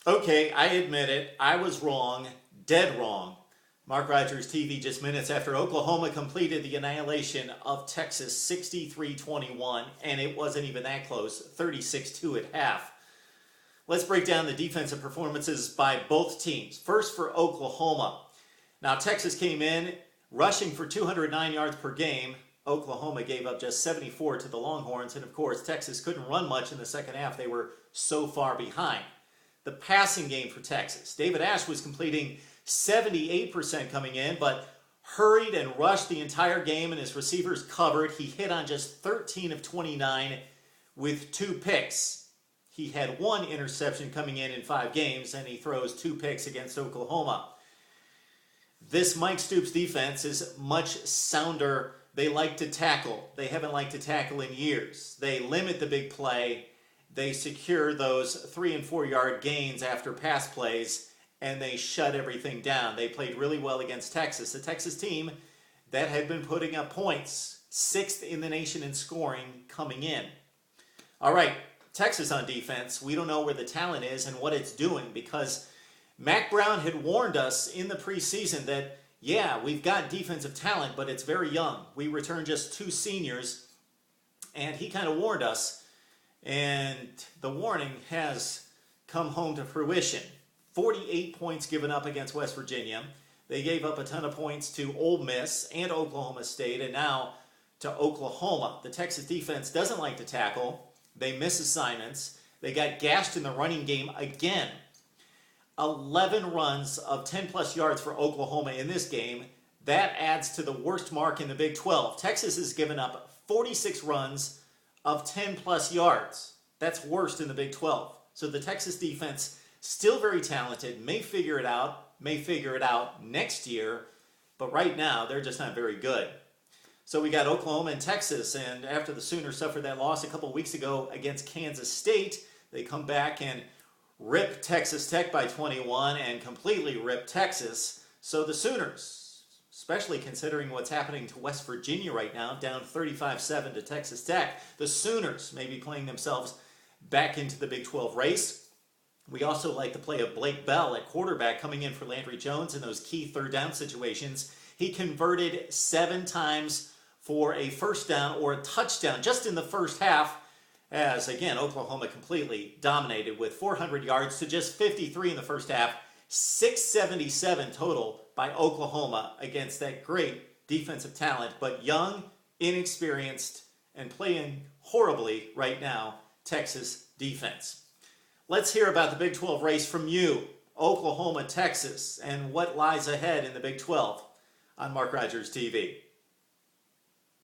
Okay, I admit it. I was wrong. Dead wrong. Mark Rogers TV just minutes after Oklahoma completed the annihilation of Texas 63-21, and it wasn't even that close, 36-2 at half. Let's break down the defensive performances by both teams. First for Oklahoma. Now Texas came in rushing for 209 yards per game. Oklahoma gave up just 74 to the Longhorns, and of course Texas couldn't run much in the second half. They were so far behind. The passing game for Texas. David Ash was completing 78% coming in, but hurried and rushed the entire game, and his receivers covered. He hit on just 13 of 29 with 2 picks. He had 1 interception coming in 5 games, and he throws 2 picks against Oklahoma. This Mike Stoops defense is much sounder. They like to tackle. They haven't liked to tackle in years. They limit the big play. They secure those 3 and 4 yard gains after pass plays, and they shut everything down. They played really well against Texas, a Texas team that had been putting up points, 6th in the nation in scoring coming in. All right, Texas on defense. We don't know where the talent is and what it's doing, because Mack Brown had warned us in the preseason that, yeah, we've got defensive talent, but it's very young. We returned just 2 seniors, and he kind of warned us. And the warning has come home to fruition. 48 points given up against West Virginia. They gave up a ton of points to Ole Miss and Oklahoma State, and now to Oklahoma. The Texas defense doesn't like to tackle. They miss assignments. They got gashed in the running game again. 11 runs of 10-plus yards for Oklahoma in this game. That adds to the worst mark in the Big 12. Texas has given up 46 runs of 10-plus yards. That's worst in the Big 12. So the Texas defense, still very talented, may figure it out next year, but right now they're just not very good. So we got Oklahoma and Texas, and after the Sooners suffered that loss a couple weeks ago against Kansas State, they come back and rip Texas Tech by 21 and completely rip Texas. So the Sooners, especially considering what's happening to West Virginia right now, down 35-7 to Texas Tech, the Sooners may be playing themselves back into the Big 12 race. We also like the play of Blake Bell at quarterback, coming in for Landry Jones in those key third down situations. He converted 7 times for a first down or a touchdown just in the first half, as again Oklahoma completely dominated with 400 yards to just 53 in the first half. 677 total by Oklahoma against that great defensive talent, but young, inexperienced, and playing horribly right now, Texas defense. Let's hear about the Big 12 race from you, Oklahoma, Texas, and what lies ahead in the Big 12 on Mark Rogers TV.